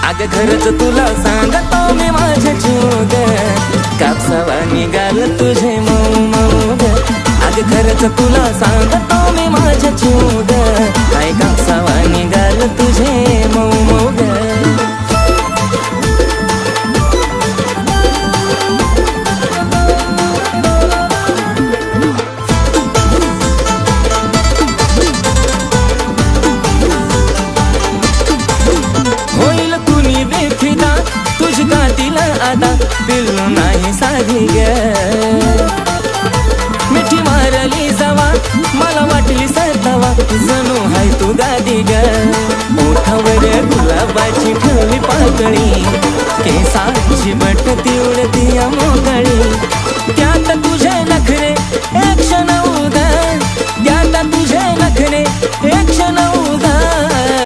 अग खरंच तुला सांगतो मी माझ्या जीव ग, कापसावा निघाल तुझे मऊ मऊ ग. अग खरंच तुला सांगतो मी माझ्या जीव ग, काय कापसावा निघाल तुझे मऊ मऊ ग. आता पिल्लू नाही साधी ग, मिठी मारली जावा मला वाटली सरतावा, जणू हाय तू गादी ग. ओठावर गुलाबाची ठेवली पाकळी, केसांची बट ती उडती मोकळी, त्यात तुझ्या